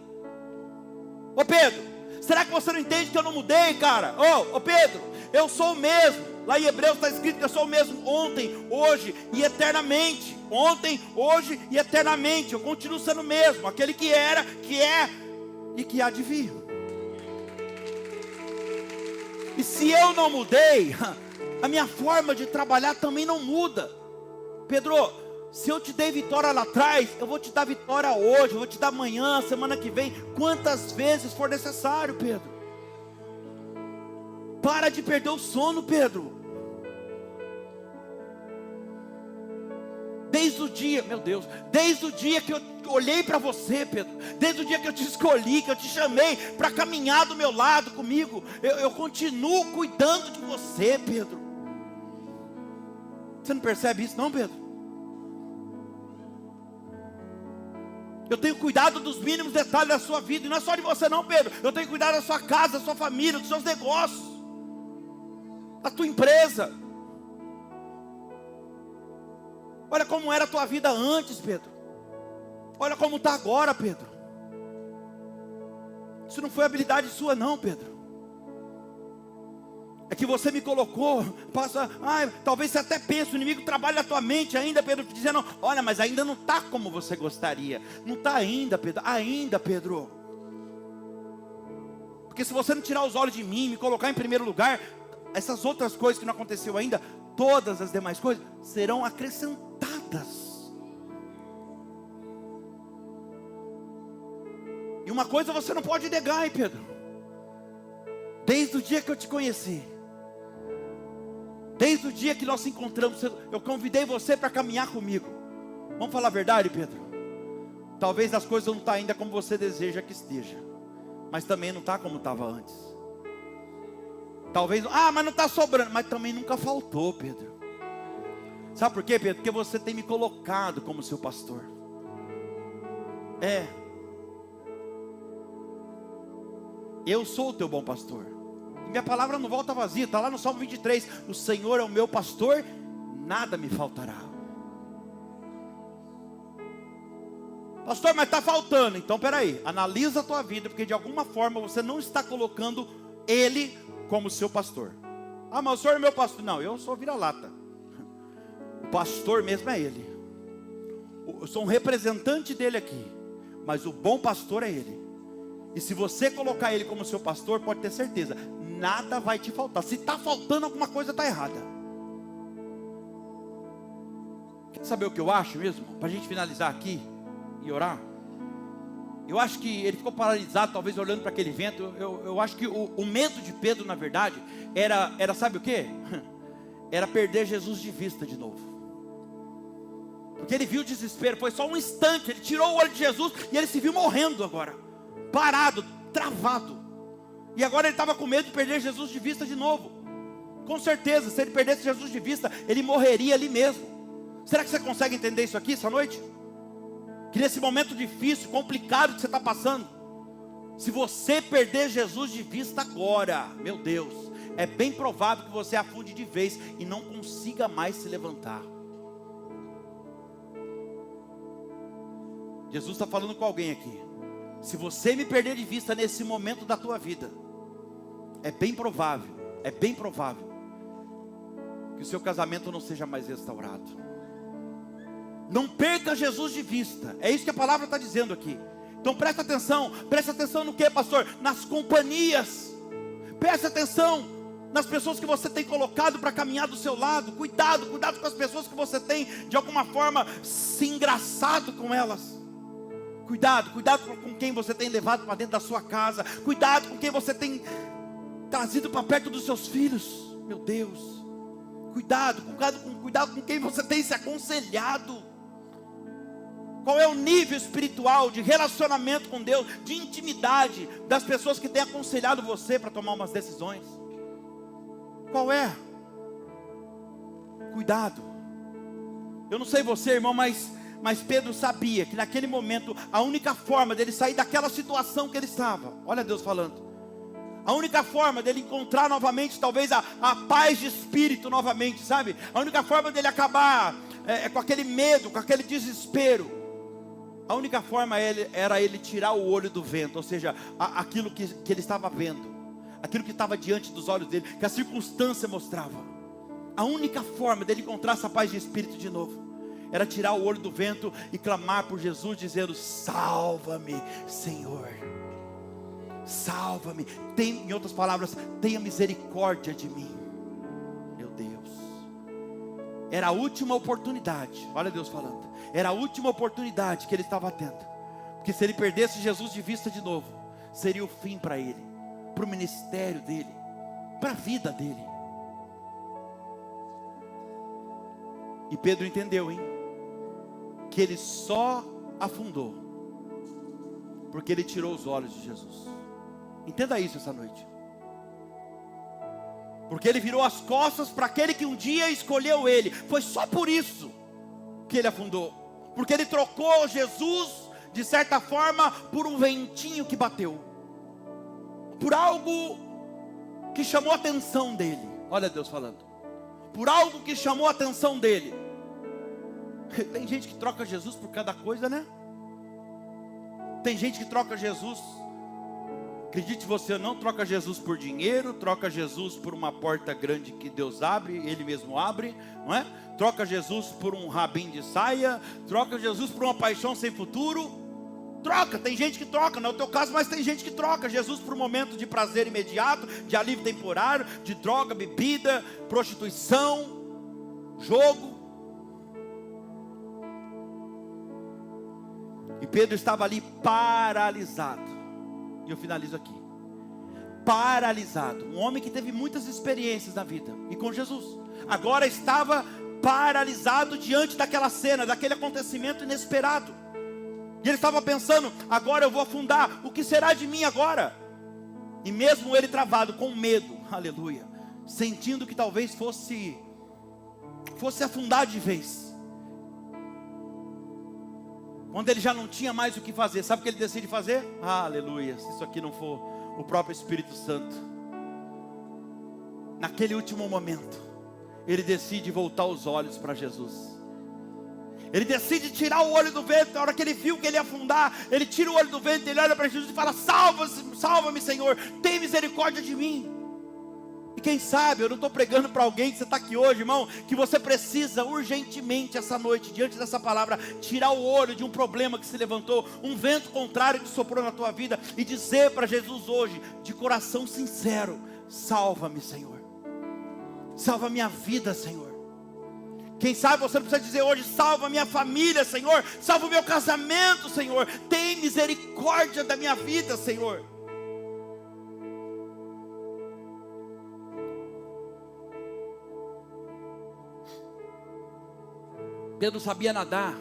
Ô Pedro, será que você não entende que eu não mudei, cara? Ô Pedro, eu sou o mesmo. Lá em Hebreus está escrito que eu sou o mesmo ontem, hoje e eternamente. Ontem, hoje e eternamente. Eu continuo sendo o mesmo. Aquele que era, que é e que há de vir. E se eu não mudei, a minha forma de trabalhar também não muda. Pedro, se eu te dei vitória lá atrás, eu vou te dar vitória hoje, eu vou te dar amanhã, semana que vem, quantas vezes for necessário, Pedro. Para de perder o sono, Pedro. Desde o dia, meu Deus, desde o dia que eu olhei para você, Pedro, desde o dia que eu te escolhi, que eu te chamei para caminhar do meu lado comigo, eu continuo cuidando de você, Pedro. Você não percebe isso não, Pedro? Eu tenho cuidado dos mínimos detalhes da sua vida. E não é só de você não, Pedro. Eu tenho cuidado da sua casa, da sua família, dos seus negócios, da tua empresa. Olha como era a tua vida antes, Pedro. Olha como está agora, Pedro. Isso não foi habilidade sua não, Pedro. É que você me colocou, talvez você até pense, o inimigo trabalha na tua mente ainda, Pedro, dizendo, olha, mas ainda não está como você gostaria. Não está ainda, Pedro. Porque se você não tirar os olhos de mim, me colocar em primeiro lugar, essas outras coisas que não aconteceu ainda, todas as demais coisas serão acrescentadas. E uma coisa você não pode negar, hein, Pedro? Desde o dia que eu te conheci, desde o dia que nós nos encontramos, eu convidei você para caminhar comigo. Vamos falar a verdade, Pedro? Talvez as coisas não estão ainda como você deseja que esteja, mas também não está como estava antes. Talvez, mas não está sobrando, mas também nunca faltou, Pedro. Sabe por quê, Pedro? Porque você tem me colocado como seu pastor. Eu sou o teu bom pastor. E minha palavra não volta vazia. Está lá no Salmo 23. O Senhor é o meu pastor, nada me faltará. Pastor, mas está faltando. Então peraí, analisa a tua vida, porque de alguma forma você não está colocando Ele como seu pastor. Mas o Senhor é meu pastor. Não, eu sou vira-lata. O pastor mesmo é Ele. Eu sou um representante dele aqui, mas o bom pastor é Ele. E se você colocar Ele como seu pastor, pode ter certeza, nada vai te faltar. Se está faltando, alguma coisa está errada. Quer saber o que eu acho mesmo? Para a gente finalizar aqui e orar. Eu acho que ele ficou paralisado, talvez olhando para aquele vento. Eu acho que o medo de Pedro, na verdade, era sabe o quê? Era perder Jesus de vista de novo. Porque ele viu o desespero, foi só um instante, ele tirou o olho de Jesus e ele se viu morrendo agora. Parado, travado. E agora ele estava com medo de perder Jesus de vista de novo. Com certeza, se ele perdesse Jesus de vista, ele morreria ali mesmo. Será que você consegue entender isso aqui essa noite? Que nesse momento difícil, complicado que você está passando, se você perder Jesus de vista agora, meu Deus, é bem provável que você afunde de vez e não consiga mais se levantar. Jesus está falando com alguém aqui. Se você me perder de vista nesse momento da tua vida, é bem provável que o seu casamento não seja mais restaurado. Não perca Jesus de vista. É isso que a palavra está dizendo aqui. Então presta atenção no que, pastor? Nas companhias. Presta atenção nas pessoas que você tem colocado para caminhar do seu lado. Cuidado com as pessoas que você tem de alguma forma se engraçado com elas. Cuidado com quem você tem levado para dentro da sua casa. Cuidado com quem você tem trazido para perto dos seus filhos. Meu Deus. Cuidado com quem você tem se aconselhado. Qual é o nível espiritual de relacionamento com Deus, de intimidade das pessoas que têm aconselhado você para tomar umas decisões? Qual é? Cuidado. Eu não sei você, irmão, mas Pedro sabia que naquele momento a única forma dele sair daquela situação que ele estava, olha Deus falando, a única forma dele encontrar novamente talvez a paz de espírito novamente, sabe? A única forma dele acabar com aquele medo, com aquele desespero, a única forma era ele tirar o olho do vento, ou seja, aquilo que ele estava vendo, aquilo que estava diante dos olhos dele, que a circunstância mostrava. A única forma dele encontrar essa paz de espírito de novo era tirar o olho do vento e clamar por Jesus, dizendo: salva-me, Senhor, salva-me. Em outras palavras, tenha misericórdia de mim. Meu Deus, era a última oportunidade, olha Deus falando, era a última oportunidade que ele estava tendo, porque se ele perdesse Jesus de vista de novo, seria o fim para ele, para o ministério dele, para a vida dele. E Pedro entendeu, que ele só afundou porque ele tirou os olhos de Jesus. Entenda isso essa noite. Porque ele virou as costas para aquele que um dia escolheu ele. Foi só por isso que ele afundou. Porque ele trocou Jesus de certa forma, por um ventinho que bateu, por algo que chamou a atenção dele. Olha Deus falando, por algo que chamou a atenção dele. Tem gente que troca Jesus por cada coisa, né? Tem gente que troca Jesus, acredite você ou não, troca Jesus por dinheiro, troca Jesus por uma porta grande que Deus abre, Ele mesmo abre, não é? Troca Jesus por um rabinho de saia, troca Jesus por uma paixão sem futuro. Troca, tem gente que troca, não é o teu caso, mas tem gente que troca Jesus por um momento de prazer imediato, de alívio temporário, de droga, bebida, prostituição, jogo. E Pedro estava ali paralisado. E eu finalizo aqui. Paralisado. Um homem que teve muitas experiências na vida e com Jesus. Agora estava paralisado diante daquela cena, daquele acontecimento inesperado. E ele estava pensando, agora eu vou afundar, o que será de mim agora? E mesmo ele travado, com medo, aleluia, sentindo que talvez fosse afundar de vez. Quando ele já não tinha mais o que fazer, sabe o que ele decide fazer? Aleluia, se isso aqui não for o próprio Espírito Santo. Naquele último momento, ele decide voltar os olhos para Jesus. Ele decide tirar o olho do vento. Na hora que ele viu que ele ia afundar, ele tira o olho do vento, ele olha para Jesus e fala: salva-me, Senhor, tem misericórdia de mim. E quem sabe, eu não estou pregando para alguém que você está aqui hoje, irmão, que você precisa urgentemente essa noite, diante dessa palavra, tirar o olho de um problema que se levantou, um vento contrário que soprou na tua vida, e dizer para Jesus hoje, de coração sincero: salva-me, Senhor, salva minha vida, Senhor. Quem sabe você não precisa dizer hoje: salva minha família, Senhor, salva o meu casamento, Senhor, tem misericórdia da minha vida, Senhor. Pedro sabia nadar.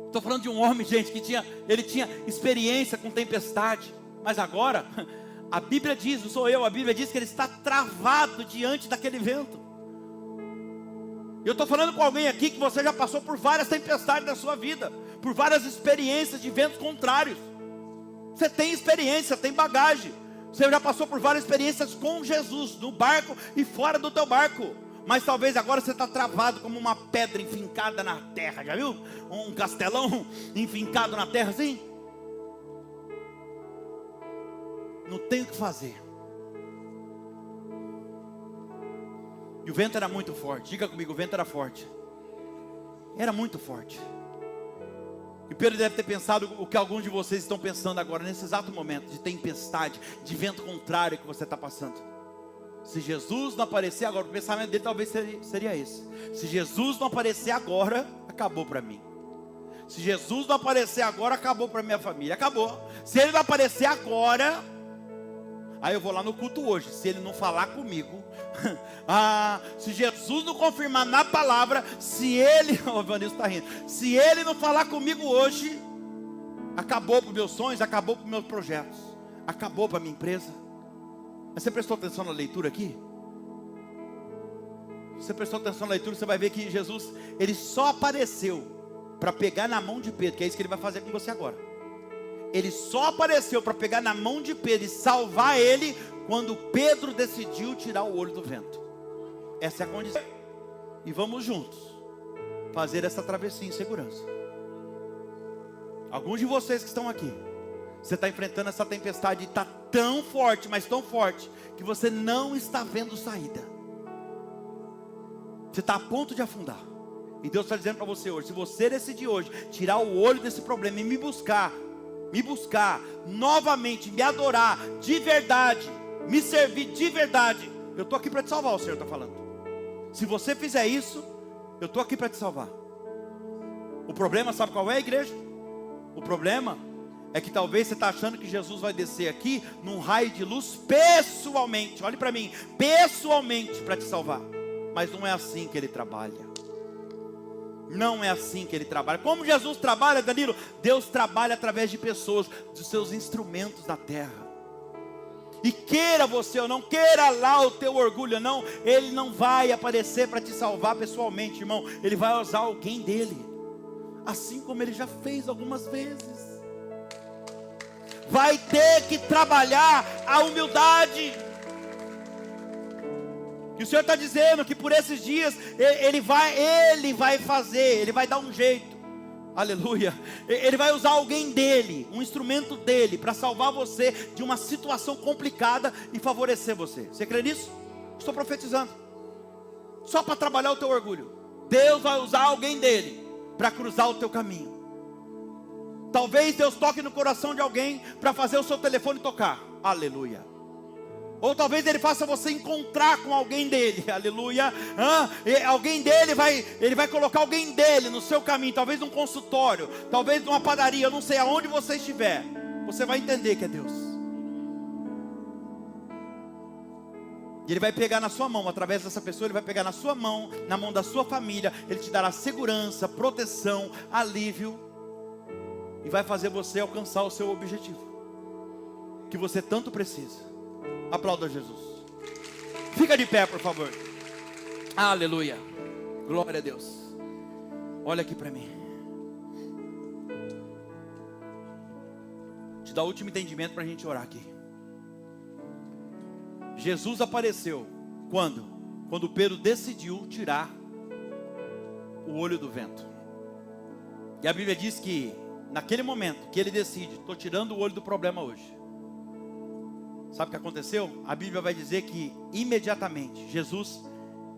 Estou falando de um homem, gente, que tinha experiência com tempestade. Mas agora, a Bíblia diz, não sou eu, a Bíblia diz que ele está travado diante daquele vento. Eu estou falando com alguém aqui que você já passou por várias tempestades na sua vida, por várias experiências de ventos contrários. Você tem experiência, tem bagagem. Você já passou por várias experiências com Jesus, no barco e fora do teu barco. Mas talvez agora você está travado como uma pedra enfincada na terra. Já viu? Um castelão enfincado na terra assim. Não tem o que fazer. E o vento era muito forte. Diga comigo, o vento era forte. Era muito forte. E Pedro deve ter pensado o que alguns de vocês estão pensando agora, nesse exato momento de tempestade, de vento contrário que você está passando. Se Jesus não aparecer agora, o pensamento dele talvez seria esse: se Jesus não aparecer agora, acabou para mim. Se Jesus não aparecer agora, acabou para minha família, acabou. Se ele não aparecer agora, aí eu vou lá no culto hoje. Se ele não falar comigo, se Jesus não confirmar na palavra, se ele, o Vanilson está rindo, se ele não falar comigo hoje, acabou para os meus sonhos, acabou para os meus projetos, acabou para a minha empresa. Você prestou atenção na leitura aqui? Você prestou atenção na leitura, você vai ver que Jesus, ele só apareceu para pegar na mão de Pedro, que é isso que ele vai fazer com você agora. Ele só apareceu para pegar na mão de Pedro e salvar ele, quando Pedro decidiu tirar o olho do vento. Essa é a condição. E vamos juntos fazer essa travessia em segurança. Alguns de vocês que estão aqui, você está enfrentando essa tempestade e está tão forte, mas tão forte, que você não está vendo saída. Você está a ponto de afundar. E Deus está dizendo para você hoje: se você decidir hoje tirar o olho desse problema e me buscar novamente, me adorar de verdade, me servir de verdade, eu estou aqui para te salvar, o Senhor está falando. Se você fizer isso, eu estou aqui para te salvar. O problema, sabe qual é, igreja? O problema é que talvez você está achando que Jesus vai descer aqui num raio de luz pessoalmente, olhe para mim, pessoalmente para te salvar. Mas não é assim que Ele trabalha. Não é assim que Ele trabalha. Como Jesus trabalha, Danilo? Deus trabalha através de pessoas, dos seus instrumentos na terra. E queira você ou não, queira lá o teu orgulho ou não, Ele não vai aparecer para te salvar pessoalmente, irmão. Ele vai usar alguém dele. assim como Ele já fez algumas vezes. Vai ter que trabalhar a humildade. Que o Senhor está dizendo que por esses dias Ele vai fazer, Ele vai dar um jeito. Aleluia. Ele vai usar alguém dele, um instrumento dele, para salvar você de uma situação complicada e favorecer você. Você crê nisso? Estou profetizando. Só para trabalhar o teu orgulho. Deus vai usar alguém dele para cruzar o teu caminho. Talvez Deus toque no coração de alguém para fazer o seu telefone tocar. Aleluia. Ou talvez Ele faça você encontrar com alguém dele. Aleluia. Alguém dele Ele vai colocar alguém dele no seu caminho. Talvez num consultório, talvez numa padaria. Eu não sei aonde você estiver. Você vai entender que é Deus. E Ele vai pegar na sua mão, através dessa pessoa, Ele vai pegar na sua mão, na mão da sua família. Ele te dará segurança, proteção, alívio. E vai fazer você alcançar o seu objetivo, que você tanto precisa. Aplauda Jesus. Fica de pé, por favor. Aleluia. Glória a Deus. Olha aqui para mim. Te dá o último entendimento para a gente orar aqui. Jesus apareceu quando? Quando Pedro decidiu tirar o olho do vento. E a Bíblia diz que naquele momento que ele decide, estou tirando o olho do problema hoje. Sabe o que aconteceu? A Bíblia vai dizer que imediatamente Jesus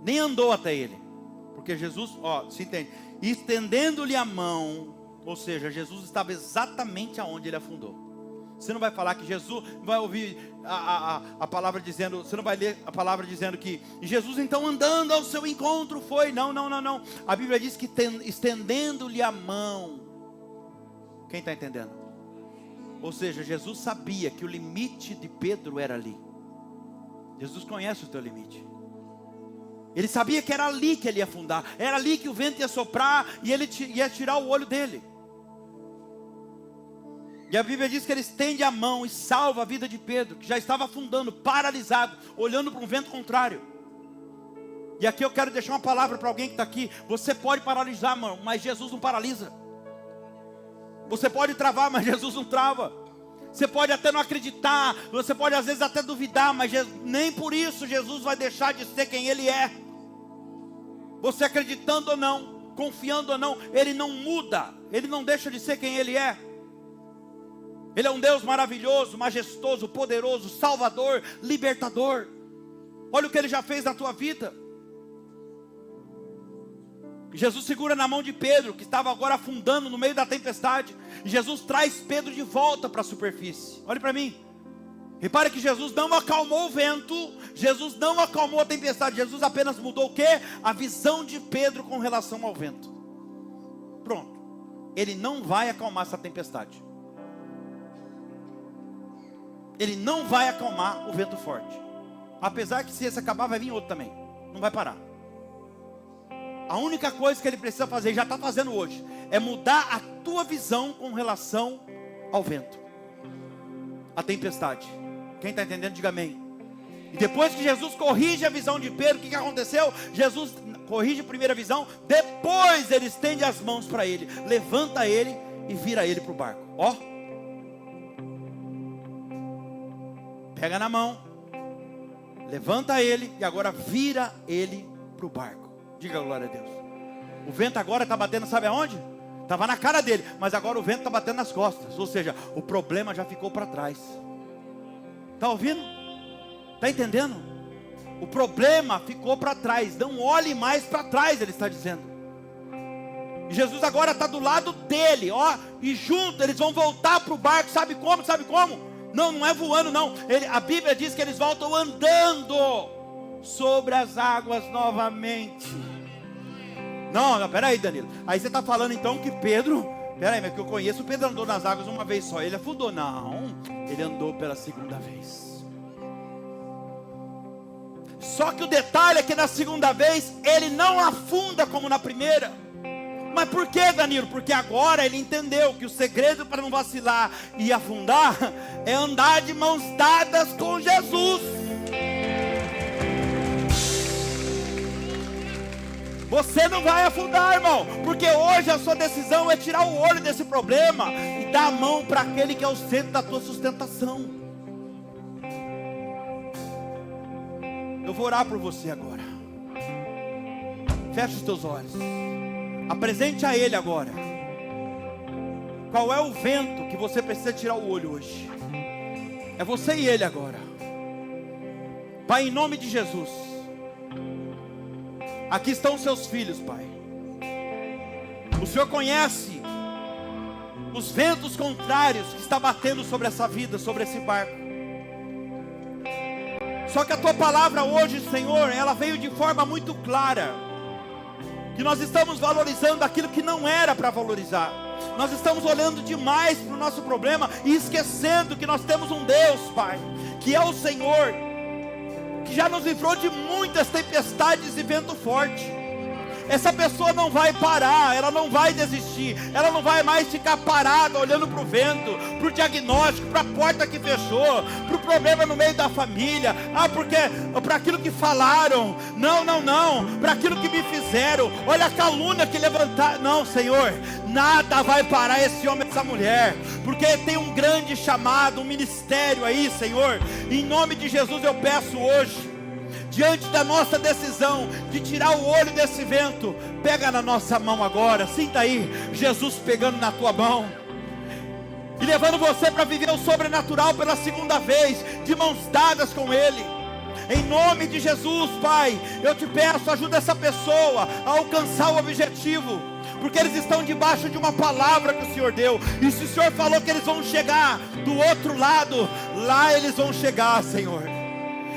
nem andou até ele. Porque Jesus, se entende? Estendendo-lhe a mão, ou seja, Jesus estava exatamente aonde ele afundou. Você não vai falar que Jesus, vai ouvir a palavra dizendo, você não vai ler a palavra dizendo que Jesus então andando ao seu encontro foi. Não. A Bíblia diz que estendendo-lhe a mão. Quem está entendendo? Ou seja, Jesus sabia que o limite de Pedro era ali. Jesus conhece o teu limite. Ele sabia que era ali que ele ia afundar. Era ali que o vento ia soprar e ele ia tirar o olho dele. E a Bíblia diz que ele estende a mão e salva a vida de Pedro, que já estava afundando, paralisado, olhando para um vento contrário. E aqui eu quero deixar uma palavra para alguém que está aqui. Você pode paralisar, mano, mas Jesus não paralisa. Você pode travar, mas Jesus não trava. Você pode até não acreditar, você pode às vezes até duvidar, mas nem por isso Jesus vai deixar de ser quem Ele é. Você acreditando ou não, confiando ou não, Ele não muda. Ele não deixa de ser quem Ele é. Ele é um Deus maravilhoso, majestoso, poderoso, salvador, libertador. Olha o que Ele já fez na tua vida. Jesus segura na mão de Pedro, que estava agora afundando no meio da tempestade. E Jesus traz Pedro de volta para a superfície. Olhe para mim. Repare que Jesus não acalmou o vento. Jesus não acalmou a tempestade. Jesus apenas mudou o quê? A visão de Pedro com relação ao vento. Pronto. Ele não vai acalmar essa tempestade. Ele não vai acalmar o vento forte. Apesar que se esse acabar vai vir outro também. Não vai parar. A única coisa que ele precisa fazer, já está fazendo hoje, é mudar a tua visão com relação ao vento, a tempestade. Quem está entendendo, diga amém. E depois que Jesus corrige a visão de Pedro, o que aconteceu? Jesus corrige a primeira visão, depois ele estende as mãos para ele, levanta ele e vira ele para o barco. Pega na mão, levanta ele e agora vira ele para o barco. Diga glória a Deus. O vento agora está batendo, sabe aonde? Estava na cara dele, mas agora o vento está batendo nas costas. Ou seja, o problema já ficou para trás. Está ouvindo? Está entendendo? O problema ficou para trás. Não olhe mais para trás, ele está dizendo. E Jesus agora está do lado dele, e junto eles vão voltar para o barco. Sabe como? Não é voando não. A Bíblia diz que eles voltam andando sobre as águas novamente. Não, peraí, Danilo. Aí você está falando então que Pedro, peraí, mas que eu conheço, Pedro andou nas águas uma vez só, ele afundou. Não, ele andou pela segunda vez. Só que o detalhe é que na segunda vez ele não afunda como na primeira. Mas por que, Danilo? Porque agora ele entendeu que o segredo para não vacilar e afundar é andar de mãos dadas com Jesus. Você não vai afundar, irmão, porque hoje a sua decisão é tirar o olho desse problema e dar a mão para aquele que é o centro da tua sustentação. Eu vou orar por você agora. Feche os teus olhos. Apresente a Ele agora. Qual é o vento que você precisa tirar o olho hoje? É você e Ele agora. Pai, em nome de Jesus, aqui estão os seus filhos, Pai. O Senhor conhece os ventos contrários que está batendo sobre essa vida, sobre esse barco. Só que a Tua palavra hoje, Senhor, ela veio de forma muito clara, que nós estamos valorizando aquilo que não era para valorizar. Nós estamos olhando demais para o nosso problema e esquecendo que nós temos um Deus, Pai, que é o Senhor, que já nos livrou de muitas tempestades e vento forte. Essa pessoa não vai parar, ela não vai desistir, ela não vai mais ficar parada olhando para o vento, para o diagnóstico, para a porta que fechou, para o problema no meio da família, porque para aquilo que falaram, não, para aquilo que me fizeram, olha a calúnia que levantaram. Não, Senhor, nada vai parar esse homem e essa mulher, porque tem um grande chamado, um ministério aí, Senhor. Em nome de Jesus eu peço hoje, diante da nossa decisão de tirar o olho desse vento, pega na nossa mão agora, sinta aí, Jesus pegando na tua mão, e levando você para viver o sobrenatural pela segunda vez, de mãos dadas com Ele. Em nome de Jesus, Pai, eu te peço, ajuda essa pessoa a alcançar o objetivo, porque eles estão debaixo de uma palavra que o Senhor deu, e se o Senhor falou que eles vão chegar do outro lado, lá eles vão chegar, Senhor.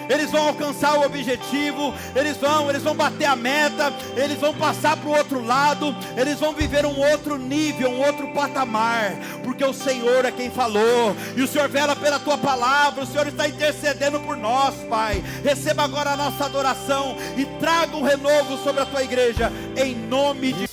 Eles vão alcançar o objetivo, eles vão bater a meta, eles vão passar para o outro lado, eles vão viver um outro nível, um outro patamar, porque o Senhor é quem falou, e o Senhor vela pela tua palavra, o Senhor está intercedendo por nós, Pai. Receba agora a nossa adoração, e traga um renovo sobre a tua igreja, em nome de